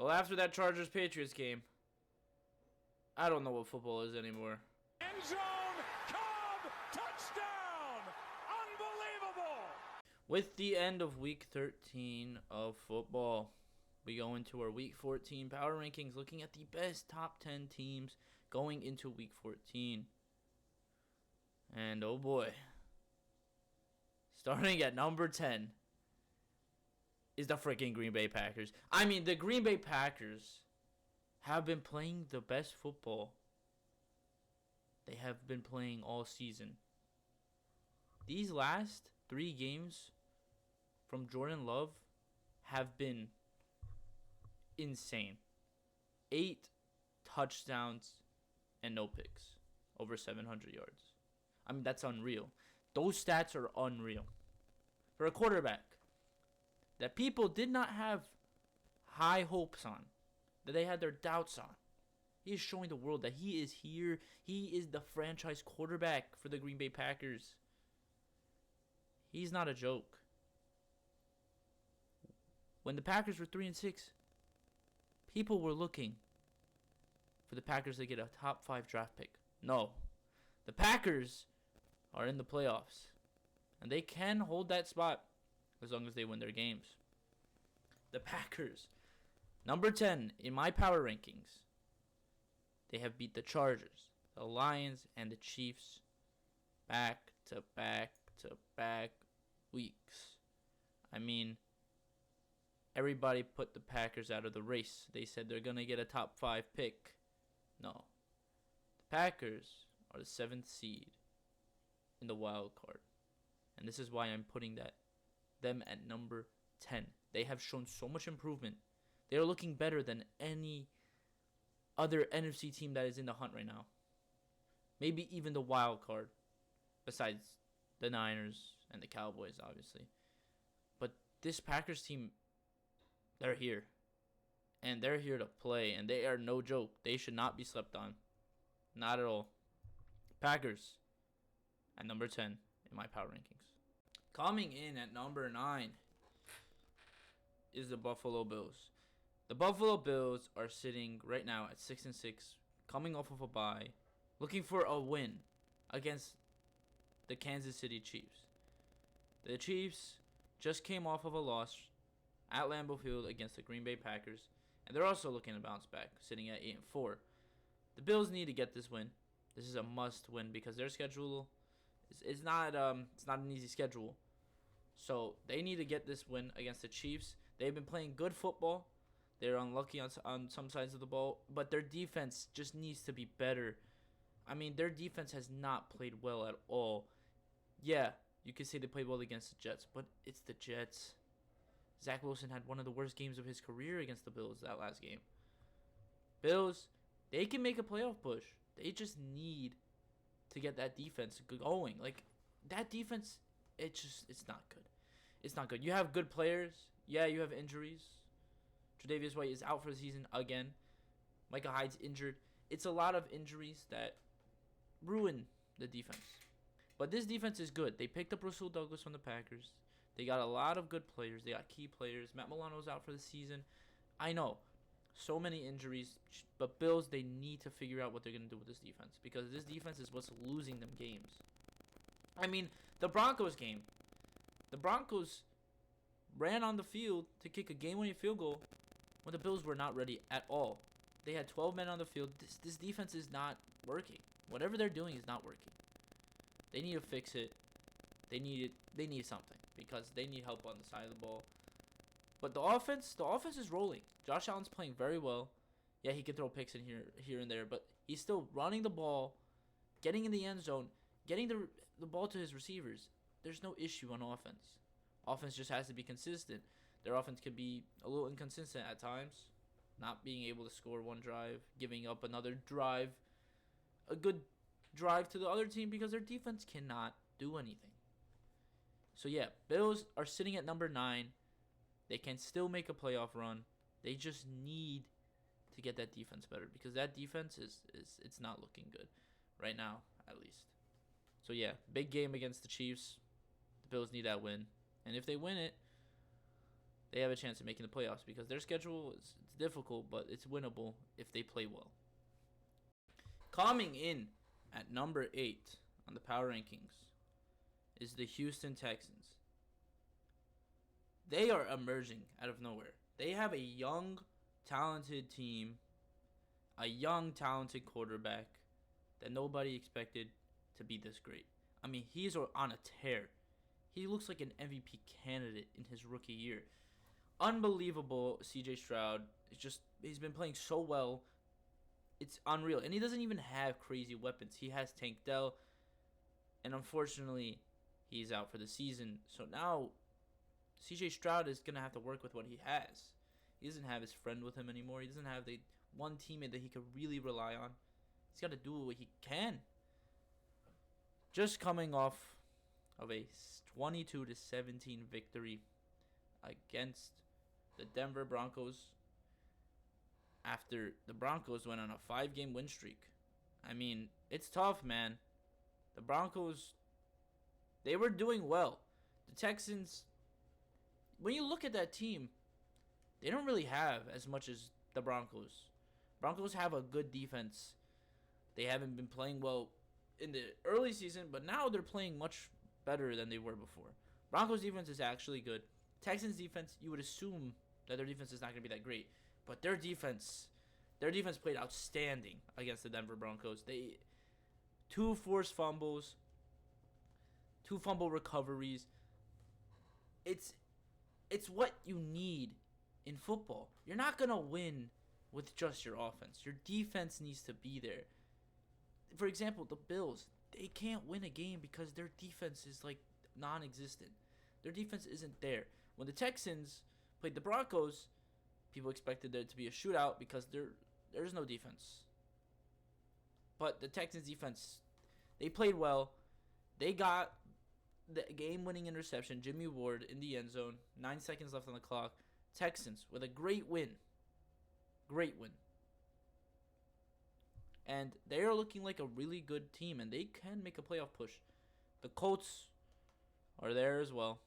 Well, after that Chargers-Patriots game, I don't know what football is anymore. End zone, Cobb, touchdown! Unbelievable! With the end of Week 13 of football, we go into our Week 14 power rankings, looking at the best top 10 teams going into Week 14. And oh boy, starting at number 10 is the freaking Green Bay Packers. I mean, the Green Bay Packers have been playing the best football they have been playing all season. These last 3 games from Jordan Love have been insane. 8 touchdowns and no picks. Over 700 yards. I mean, that's unreal. Those stats are unreal. For a quarterback that people did not have high hopes on, that they had their doubts on, he is showing the world that he is here. He is the franchise quarterback for the Green Bay Packers. He's not a joke. When the Packers were 3-6, people were looking for the Packers to get a top 5 draft pick. No. The Packers are in the playoffs, and they can hold that spot as long as they win their games. The Packers, number 10 in my power rankings, they have beat the Chargers, the Lions, and the Chiefs back to back weeks. I mean, everybody put the Packers out of the race. They said they're going to get a top 5 pick. No. The Packers are the 7th seed in the wild card. And this is why I'm putting them at number 10. They have shown so much improvement. They are looking better than any other NFC team that is in the hunt right now. Maybe even the wild card, besides the Niners and the Cowboys, obviously. But this Packers team, they're here. And they're here to play. And they are no joke. They should not be slept on. Not at all. Packers at number 10 in my power rankings. Coming in at number 9 is the Buffalo Bills. The Buffalo Bills are sitting right now at 6-6, coming off of a bye, looking for a win against the Kansas City Chiefs. The Chiefs just came off of a loss at Lambeau Field against the Green Bay Packers, and they're also looking to bounce back, sitting at 8-4. The Bills need to get this win. This is a must win because their schedule is not an easy schedule. So they need to get this win against the Chiefs. They've been playing good football. They're unlucky on some sides of the ball, but their defense just needs to be better. I mean, their defense has not played well at all. Yeah, you could say they played well against the Jets, but it's the Jets. Zach Wilson had one of the worst games of his career against the Bills that last game. Bills, they can make a playoff push. They just need to get that defense going. Like, that defense, it's not good. It's not good. You have good players. Yeah, you have injuries. Tre'Davious White is out for the season again. Micah Hyde's injured. It's a lot of injuries that ruin the defense. But this defense is good. They picked up Rasul Douglas from the Packers. They got a lot of good players. They got key players. Matt Milano's out for the season. I know. So many injuries. But Bills, they need to figure out what they're going to do with this defense. Because this defense is what's losing them games. I mean, the Broncos game. The Broncos ran on the field to kick a game-winning field goal when the Bills were not ready at all. They had 12 men on the field. This defense is not working. Whatever they're doing is not working. They need to fix it. They need something because they need help on the side of the ball. But the offense is rolling. Josh Allen's playing very well. Yeah, he can throw picks in here and there, but he's still running the ball, getting in the end zone, getting the ball to his receivers. There's no issue on offense. Offense just has to be consistent. Their offense could be a little inconsistent at times, not being able to score one drive, giving up another drive, a good drive to the other team because their defense cannot do anything. So yeah, Bills are sitting at number 9. They can still make a playoff run. They just need to get that defense better because that defense it's not looking good right now, at least. So yeah, big game against the Chiefs. The Bills need that win. And if they win it, they have a chance of making the playoffs because their schedule is it's difficult, but it's winnable if they play well. Coming in at number 8 on the power rankings is the Houston Texans. They are emerging out of nowhere. They have a young, talented team, a young, talented quarterback that nobody expected to be this great. I mean, he's on a tear. He looks like an MVP candidate in his rookie year. Unbelievable, CJ Stroud. He's been playing so well. It's unreal. And he doesn't even have crazy weapons. He has Tank Dell. And unfortunately, he's out for the season. So now, CJ Stroud is going to have to work with what he has. He doesn't have his friend with him anymore. He doesn't have the one teammate that he could really rely on. He's got to do what he can. Just coming off of a 22-17 victory against the Denver Broncos after the Broncos went on a 5-game win streak. I mean, it's tough, man. The Broncos, they were doing well. The Texans, when you look at that team, they don't really have as much as the Broncos. Broncos have a good defense. They haven't been playing well in the early season, but now they're playing much better than they were before. Broncos defense is actually good. Texans defense, you would assume that their defense is not going to be that great, but their defense played outstanding against the Denver Broncos. They 2 forced fumbles, 2 fumble recoveries. It's what you need in football. You're not going to win with just your offense. Your defense needs to be there. For example, the Bills, they can't win a game because their defense is like non-existent. Their defense isn't there. When the Texans played the Broncos, people expected there to be a shootout because there's no defense. But the Texans defense, they played well. They got the game-winning interception, Jimmy Ward in the end zone, 9 seconds left on the clock. Texans with a great win. Great win. And they are looking like a really good team, and they can make a playoff push. The Colts are there as well.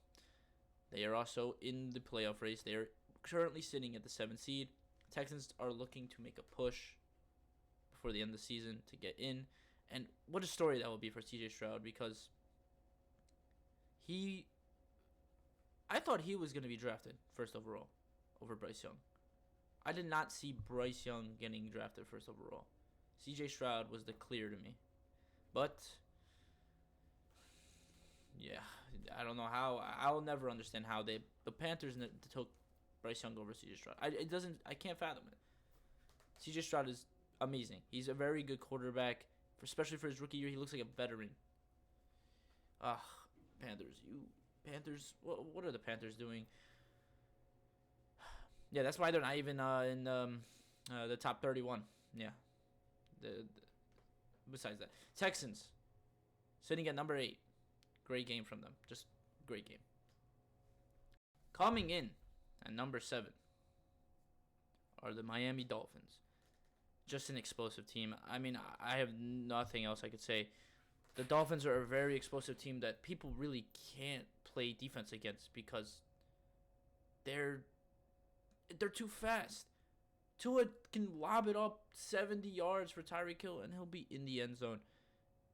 They are also in the playoff race. They are currently sitting at the 7th seed. Texans are looking to make a push before the end of the season to get in. And what a story that will be for CJ Stroud, because I thought he was going to be drafted first overall over Bryce Young. I did not see Bryce Young getting drafted first overall. CJ Stroud was the clear to me. But yeah, I don't know how. I'll never understand how the Panthers took Bryce Young over CJ Stroud. I can't fathom it. CJ Stroud is amazing. He's a very good quarterback, especially for his rookie year. He looks like a veteran. Panthers. What are the Panthers doing? Yeah, that's why they're not even in the top 31. Yeah. Besides that, Texans sitting at number 8. Great game from them. Just great game. Coming in at number 7 are the Miami Dolphins. Just an explosive team. I mean, I have nothing else I could say. The Dolphins are a very explosive team that people really can't play defense against because they're too fast. Tua can lob it up 70 yards for Tyreek Hill, and he'll be in the end zone.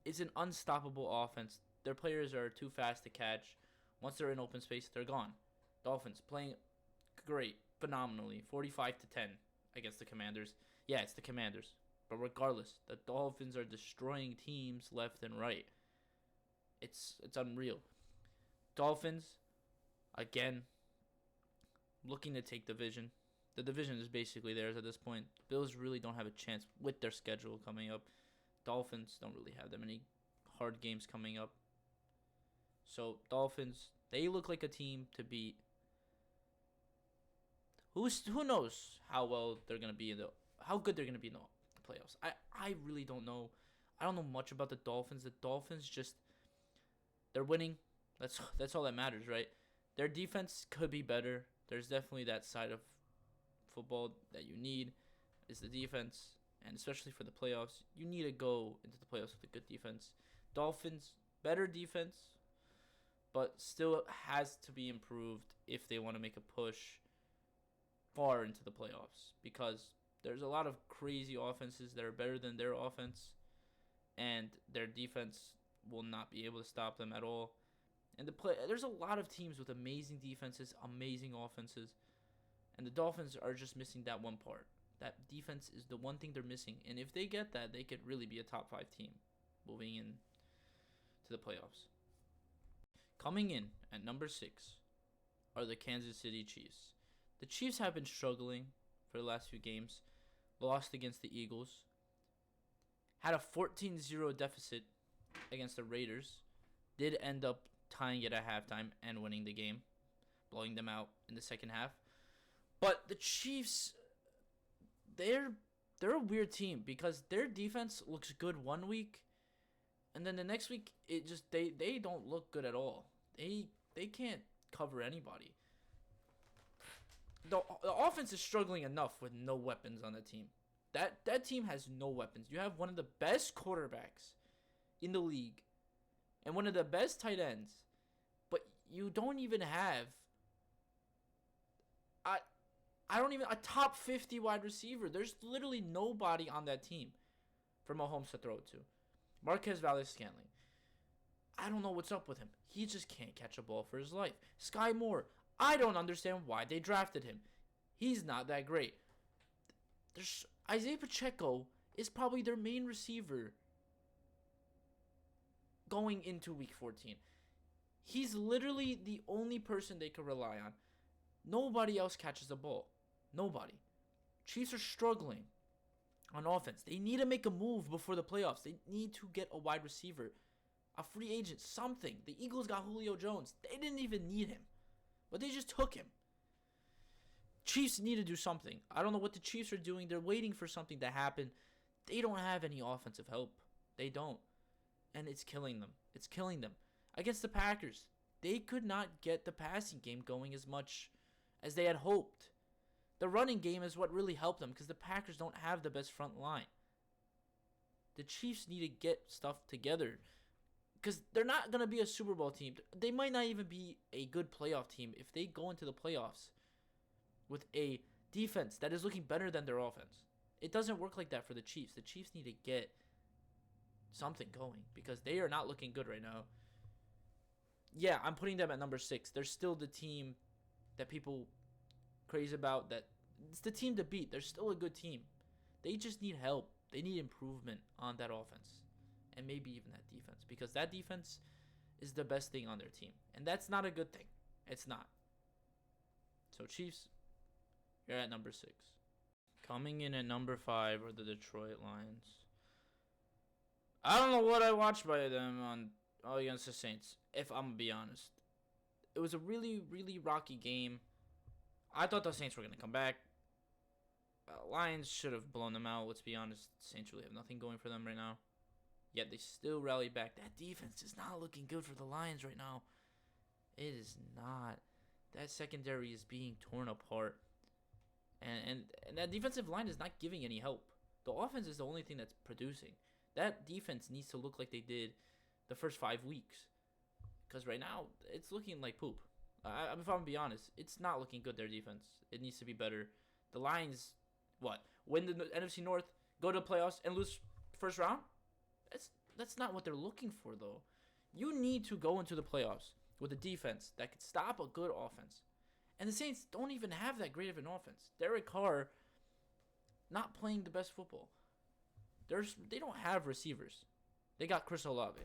It's an unstoppable offense. Their players are too fast to catch. Once they're in open space, they're gone. Dolphins playing great, phenomenally, 45-10 against the Commanders. Yeah, it's the Commanders. But regardless, the Dolphins are destroying teams left and right. It's unreal. Dolphins, again, looking to take division. The division is basically theirs at this point. Bills really don't have a chance with their schedule coming up. Dolphins don't really have that many hard games coming up. So, Dolphins, they look like a team to beat. Who knows how well they're going to be how good they're going to be in the playoffs. I really don't know. I don't know much about the Dolphins. The Dolphins they're winning. That's all that matters, right? Their defense could be better. There's definitely that side of football that you need is the defense, and especially for the playoffs, you need to go into the playoffs with a good defense. Dolphins, better defense, but still has to be improved if they want to make a push far into the playoffs because there's a lot of crazy offenses that are better than their offense, and their defense will not be able to stop them at all. And there's a lot of teams with amazing defenses, amazing offenses, and the Dolphins are just missing that one part. That defense is the one thing they're missing, and if they get that, they could really be a top 5 team moving in to the playoffs. Coming in at number 6 are the Kansas City Chiefs. The Chiefs have been struggling for the last few games. Lost against the Eagles. Had a 14-0 deficit against the Raiders. Did end up tying it at halftime and winning the game, blowing them out in the second half. But the Chiefs, they're a weird team because their defense looks good one week, and then the next week it just they don't look good at all. They can't cover anybody. The offense is struggling enough with no weapons on the team. That team has no weapons. You have one of the best quarterbacks in the league and one of the best tight ends, but you don't even have a top 50 wide receiver. There's literally nobody on that team for Mahomes to throw to. Marquez Valdes-Scantling, I don't know what's up with him. He just can't catch a ball for his life. Sky Moore, I don't understand why they drafted him. He's not that great. There's Isaiah Pacheco is probably their main receiver going into week 14. He's literally the only person they could rely on. Nobody else catches the ball. Nobody. Chiefs are struggling on offense. They need to make a move before the playoffs. They need to get a wide receiver, a free agent, something. The Eagles got Julio Jones. They didn't even need him, but they just took him. Chiefs need to do something. I don't know what the Chiefs are doing. They're waiting for something to happen. They don't have any offensive help. They don't. And it's killing them. It's killing them. Against the Packers, they could not get the passing game going as much as they had hoped. The running game is what really helped them because the Packers don't have the best front line. The Chiefs need to get stuff together because they're not going to be a Super Bowl team. They might not even be a good playoff team if they go into the playoffs with a defense that is looking better than their offense. It doesn't work like that for the Chiefs. The Chiefs need to get something going because they are not looking good right now. Yeah, I'm putting them at number 6. They're still the team that people crazy about. That it's the team to beat. They're still a good team. They just need help. They need improvement on that offense and maybe even that defense because that defense is the best thing on their team, and that's not a good thing. It's not. So Chiefs, you're at number 6. Coming in at number 5 are the Detroit Lions. I don't know what I watched by them on against the Saints, if I'm gonna be honest. It was a really, really rocky game. I thought the Saints were gonna come back. Lions should have blown them out. Let's be honest. Saints really have nothing going for them right now. Yet they still rallied back. That defense is not looking good for the Lions right now. It is not. That secondary is being torn apart. And that defensive line is not giving any help. The offense is the only thing that's producing. That defense needs to look like they did the first 5 weeks. Because right now, it's looking like poop. If I'm going to be honest, it's not looking good, their defense. It needs to be better. The Lions, win the NFC North, go to the playoffs, and lose first round? That's not what they're looking for, though. You need to go into the playoffs with a defense that could stop a good offense. And the Saints don't even have that great of an offense. Derek Carr not playing the best football. They don't have receivers. They got Chris Olave.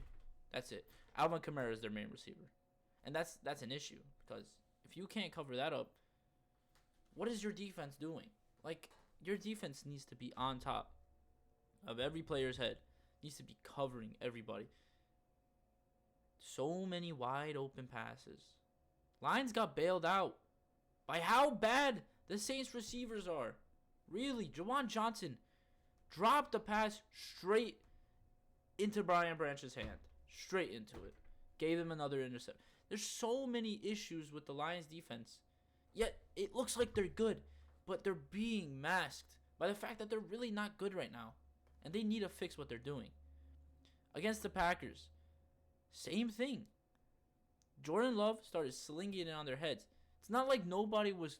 That's it. Alvin Kamara is their main receiver. And that's an issue because if you can't cover that up, what is your defense doing? Your defense needs to be on top of every player's head. Needs to be covering everybody. So many wide open passes. Lions got bailed out by how bad the Saints receivers are. Really, Jawan Johnson dropped the pass straight into Brian Branch's hand. Straight into it. Gave him another intercept. There's so many issues with the Lions defense. Yet, it looks like they're good. But they're being masked by the fact that they're really not good right now. And they need to fix what they're doing. Against the Packers, same thing. Jordan Love started slinging it on their heads. It's not like nobody was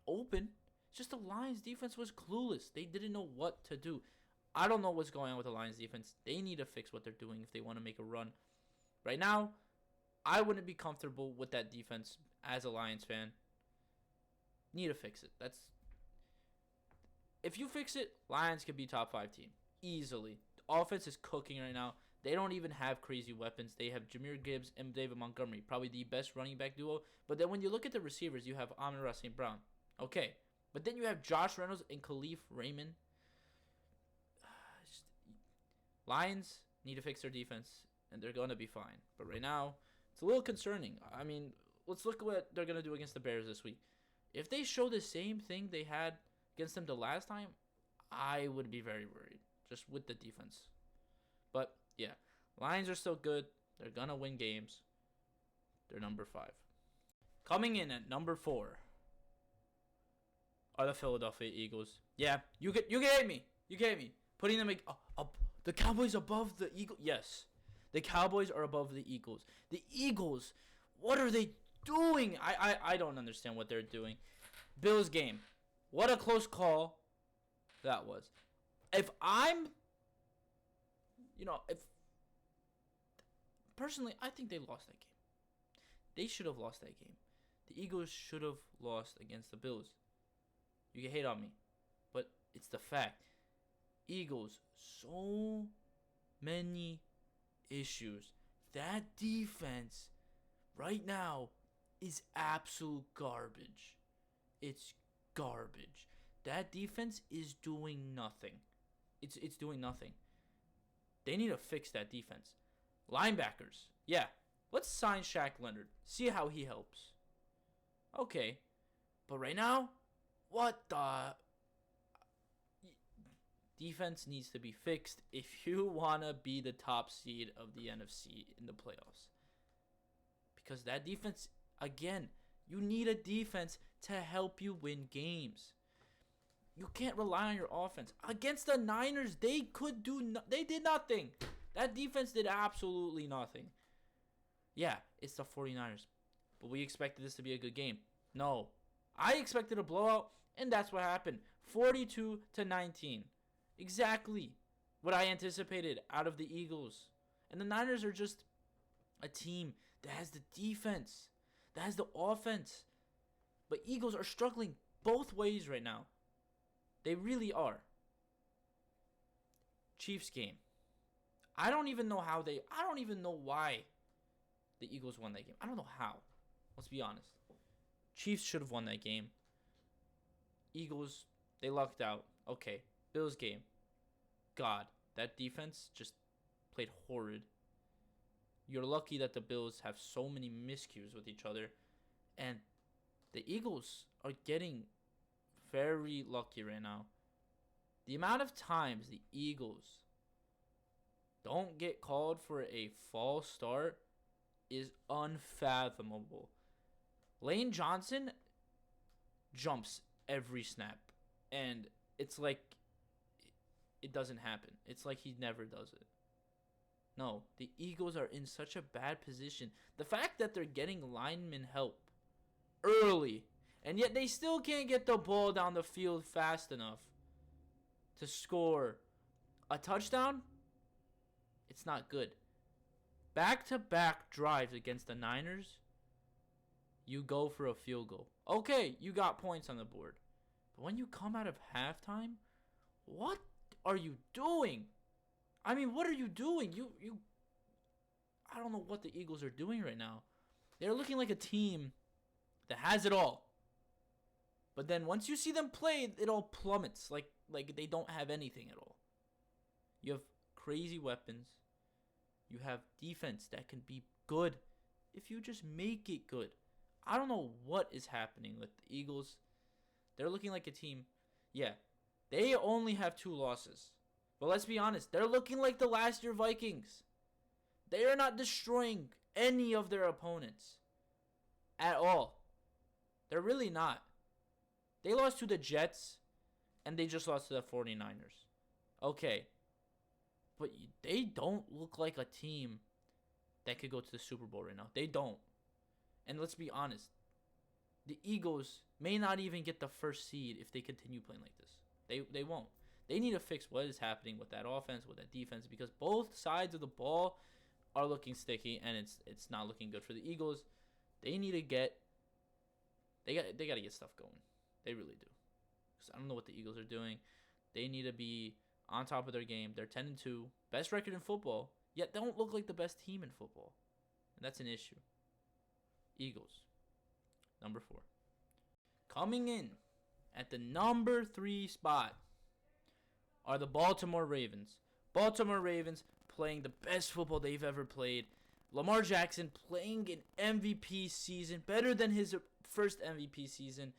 open. Just the Lions defense was clueless. They didn't know what to do. I don't know what's going on with the Lions defense. They need to fix what they're doing if they want to make a run. Right now, I wouldn't be comfortable with that defense as a Lions fan. Need to fix it. If you fix it, Lions could be top 5 team easily. The offense is cooking right now. They don't even have crazy weapons. They have Jahmyr Gibbs and David Montgomery, probably the best running back duo. But then when you look at the receivers, you have Amon-Ra St. Brown. Okay. But then you have Josh Reynolds and Khalif Raymond. Lions need to fix their defense, and they're going to be fine. But right now, it's a little concerning. I mean, let's look at what they're going to do against the Bears this week. If they show the same thing they had against them the last time, I would be very worried, just with the defense. But, yeah, Lions are still good. They're going to win games. They're number 5. Coming in at number 4 are the Philadelphia Eagles. Yeah, you can hate me. You can hate me. Putting them the Cowboys above the Eagles. Yes, the Cowboys are above the Eagles. The Eagles, what are they doing? I don't understand what they're doing. Bills game. What a close call that was. Personally, I think they lost that game. They should have lost that game. The Eagles should have lost against the Bills. You can hate on me, but it's the fact. Eagles, so many issues. That defense right now is absolute garbage. It's garbage. That defense is doing nothing. It's doing nothing. They need to fix that defense. Linebackers. Yeah. Let's sign Shaq Leonard. See how he helps. Okay. But right now, what the... Defense needs to be fixed if you want to be the top seed of the NFC in the playoffs. Because that defense, again, you need a defense to help you win games. You can't rely on your offense. Against the Niners, they did nothing. That defense did absolutely nothing. Yeah, it's the 49ers. But we expected this to be a good game. No. I expected a blowout, and that's what happened. 42-19. Exactly what I anticipated out of the Eagles. And the Niners are just a team that has the defense, that has the offense. But Eagles are struggling both ways right now. They really are. Chiefs game. I don't even know why the Eagles won that game. I don't know how. Let's be honest. Chiefs should have won that game. Eagles, they lucked out. Okay. Bills game. God, that defense just played horrid. You're lucky that the Bills have so many miscues with each other. And the Eagles are getting very lucky right now. The amount of times the Eagles don't get called for a false start is unfathomable. Lane Johnson jumps every snap. And it's like it doesn't happen. It's like he never does it. No, the Eagles are in such a bad position. The fact that they're getting lineman help early, and yet they still can't get the ball down the field fast enough to score a touchdown, it's not good. Back-to-back drives against the Niners, you go for a field goal. Okay, you got points on the board. But when you come out of halftime, what are you doing? I mean, what are you doing? I don't know what the Eagles are doing right now. They're looking like a team that has it all. But then once you see them play, it all plummets. Like they don't have anything at all. You have crazy weapons. You have defense that can be good if you just make it good. I don't know what is happening with the Eagles. They're looking like a team. Yeah, they only have 2 losses. But let's be honest, they're looking like the last year Vikings. They are not destroying any of their opponents at all. They're really not. They lost to the Jets, and they just lost to the 49ers. Okay. But they don't look like a team that could go to the Super Bowl right now. They don't. And let's be honest. the Eagles may not even get the first seed if they continue playing like this. They won't. They need to fix what is happening with that offense, with that defense, because both sides of the ball are looking sticky, and it's not looking good for the Eagles. They need to get they got to get stuff going. They really do. Because I don't know what the Eagles are doing. They need to be on top of their game. They're 10-2, best record in football, yet they don't look like the best team in football, and that's an issue. Eagles, number 4, coming in at the number 3 spot are the Baltimore Ravens. Baltimore Ravens playing the best football they've ever played. Lamar Jackson playing an MVP season, better than his first MVP season.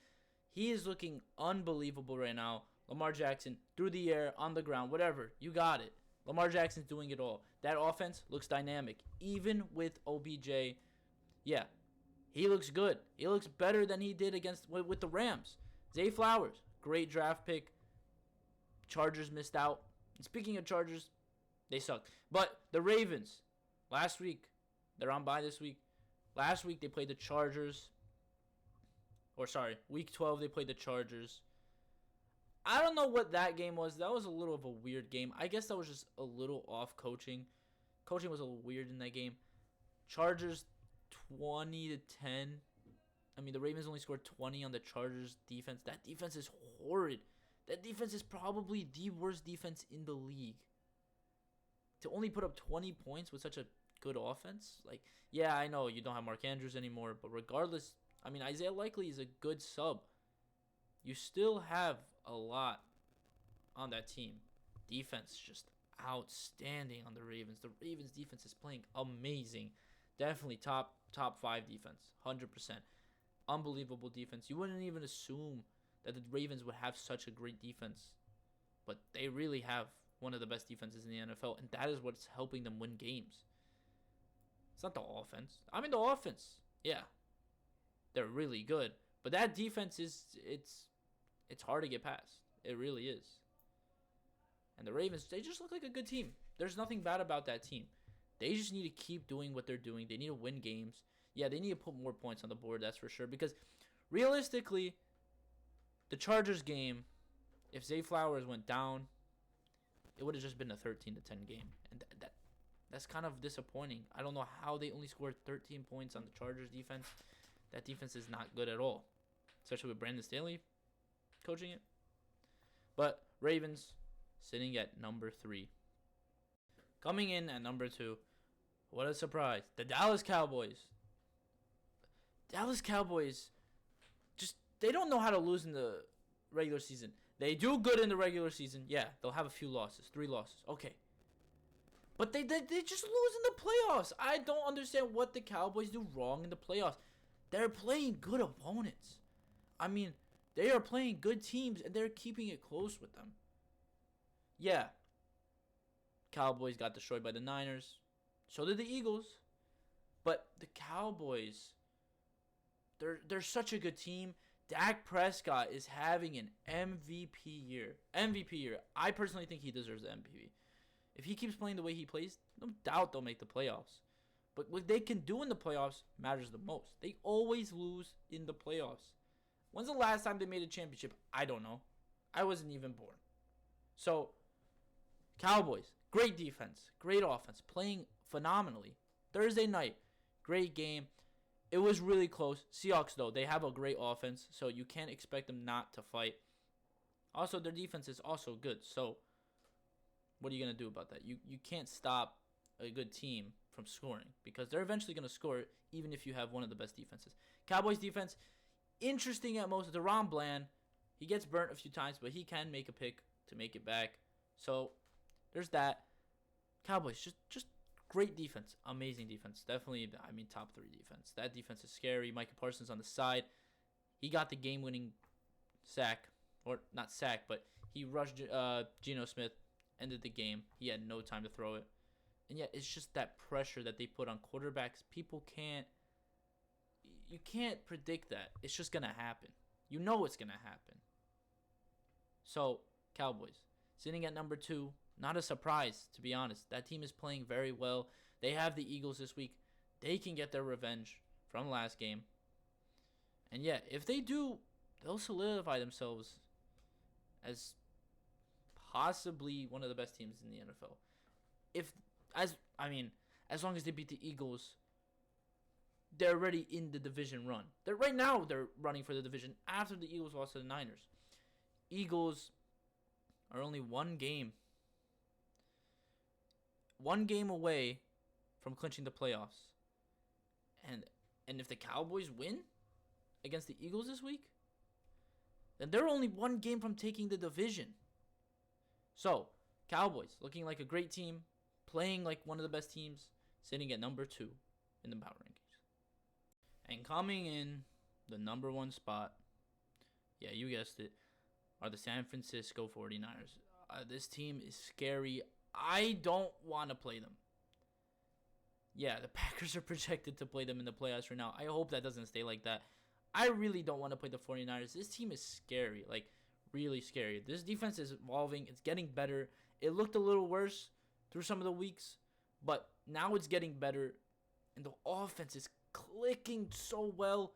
He is looking unbelievable right now. Lamar Jackson, through the air, on the ground, whatever. You got it. Lamar Jackson's doing it all. That offense looks dynamic. Even with OBJ, yeah, he looks good. He looks better than he did with the Rams. Zay Flowers, great draft pick. Chargers missed out. And speaking of Chargers, they suck. But the Ravens, last week, they're on bye this week. Last week they played the Chargers. Week 12 they played the Chargers. I don't know what that game was. That was a little of a weird game. I guess that was just a little off coaching. Coaching was a little weird in that game. Chargers 20-10. I mean, the Ravens only scored 20 on the Chargers defense. That defense is horrid. That defense is probably the worst defense in the league. To only put up 20 points with such a good offense? Like, yeah, I know you don't have Mark Andrews anymore, but regardless, I mean, Isaiah Likely is a good sub. You still have a lot on that team. Defense just outstanding on the Ravens. The Ravens defense is playing amazing. Definitely top 5 defense, 100%. Unbelievable defense. You wouldn't even assume that the Ravens would have such a great defense, but they really have one of the best defenses in the NFL, and that is what's helping them win games. It's not the offense. I mean, the offense, yeah, they're really good, but that defense it's hard to get past. It really is. And the Ravens, they just look like a good team. There's nothing bad about that team. They just need to keep doing what they're doing. They need to win games. Yeah, they need to put more points on the board, that's for sure. Because realistically, the Chargers game, if Zay Flowers went down, it would have just been a 13-10 game. And that's kind of disappointing. I don't know how they only scored 13 points on the Chargers defense. That defense is not good at all, especially with Brandon Staley coaching it. But Ravens sitting at number 3. Coming in at number 2, what a surprise. The Dallas Cowboys. Dallas Cowboys, they don't know how to lose in the regular season. They do good in the regular season. Yeah, they'll have a few losses, 3 losses. Okay. But they just lose in the playoffs. I don't understand what the Cowboys do wrong in the playoffs. They're playing good opponents. I mean, they are playing good teams, and they're keeping it close with them. Yeah. Cowboys got destroyed by the Niners. So did the Eagles. But the Cowboys, they're such a good team. Dak Prescott is having an MVP year. MVP year. I personally think he deserves the MVP. If he keeps playing the way he plays, no doubt they'll make the playoffs. But what they can do in the playoffs matters the most. They always lose in the playoffs. When's the last time they made a championship? I don't know. I wasn't even born. So, Cowboys, great defense, great offense, playing phenomenally. Thursday night, great game. It was really close. Seahawks, though, they have a great offense, so you can't expect them not to fight. Also, their defense is also good, so what are you going to do about that? You can't stop a good team from scoring because they're eventually going to score even if you have one of the best defenses. Cowboys defense, interesting at most. DeRon Bland, he gets burnt a few times, but he can make a pick to make it back. So there's that. Cowboys, just great defense. Amazing defense. Definitely, I mean, top 3 defense. That defense is scary. Micah Parsons on the side. He got the game-winning sack. Or not sack, but he rushed Geno Smith. Ended the game. He had no time to throw it. And yet, it's just that pressure that they put on quarterbacks. You can't predict that. It's just going to happen. You know it's going to happen. So, Cowboys, sitting at number 2. Not a surprise, to be honest. That team is playing very well. They have the Eagles this week. They can get their revenge from last game. And yeah, if they do, they'll solidify themselves as possibly one of the best teams in the NFL. If as long as they beat the Eagles, they're already in the division run. They're running for the division after the Eagles lost to the Niners. Eagles are only one game away from clinching the playoffs. And if the Cowboys win against the Eagles this week, then they're only one game from taking the division. So, Cowboys looking like a great team, playing like one of the best teams, sitting at number 2 in the power rankings. And coming in the number 1 spot, yeah, you guessed it, are the San Francisco 49ers. This team is scary. I don't want to play them. Yeah, the Packers are projected to play them in the playoffs right now. I hope that doesn't stay like that. I really don't want to play the 49ers. This team is scary, like really scary. This defense is evolving. It's getting better. It looked a little worse through some of the weeks, but now it's getting better, and the offense is clicking so well.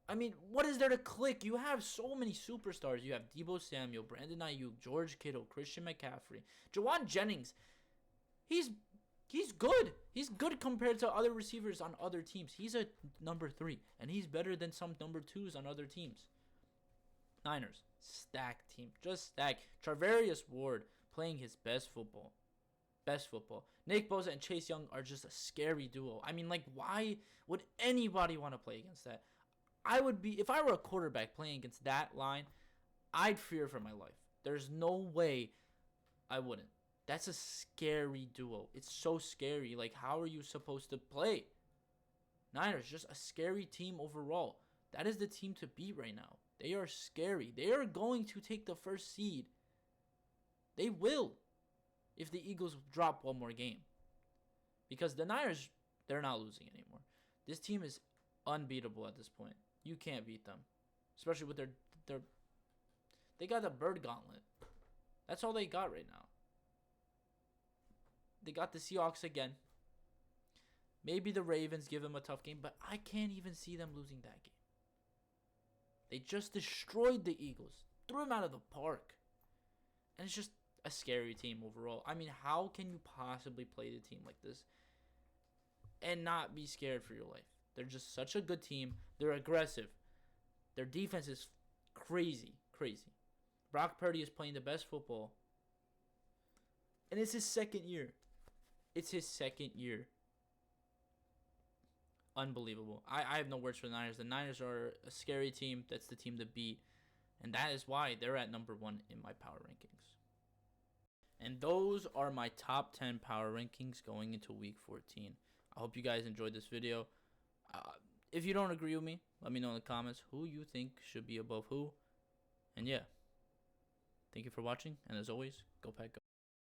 I mean, what is there to click? You have so many superstars. You have Deebo Samuel, Brandon Ayuk, George Kittle, Christian McCaffrey, Jawan Jennings. He's good. He's good compared to other receivers on other teams. He's a number 3, and he's better than some number 2s on other teams. Niners, stacked team. Just stacked. Charvarius Ward playing his best football. Nick Bosa and Chase Young are just a scary duo. I mean, like, why would anybody want to play against that? If I were a quarterback playing against that line, I'd fear for my life. There's no way I wouldn't. That's a scary duo. It's so scary. Like, how are you supposed to play? Niners, just a scary team overall. That is the team to beat right now. They are scary. They are going to take the first seed. They will, if the Eagles drop one more game. Because the Niners, they're not losing anymore. This team is unbeatable at this point. You can't beat them. Especially with they got the bird gauntlet. That's all they got right now. They got the Seahawks again. Maybe the Ravens give them a tough game, but I can't even see them losing that game. They just destroyed the Eagles. Threw them out of the park. And it's just a scary team overall. I mean, how can you possibly play the team like this and not be scared for your life? They're just such a good team. They're aggressive. Their defense is crazy. Brock Purdy is playing the best football. And it's his second year. Unbelievable. I have no words for the Niners. The Niners are a scary team. That's the team to beat. And that is why they're at number 1 in my power rankings. And those are my top 10 power rankings going into week 14. I hope you guys enjoyed this video. If you don't agree with me, let me know in the comments who you think should be above who. And yeah, thank you for watching. And as always, go Pack Go.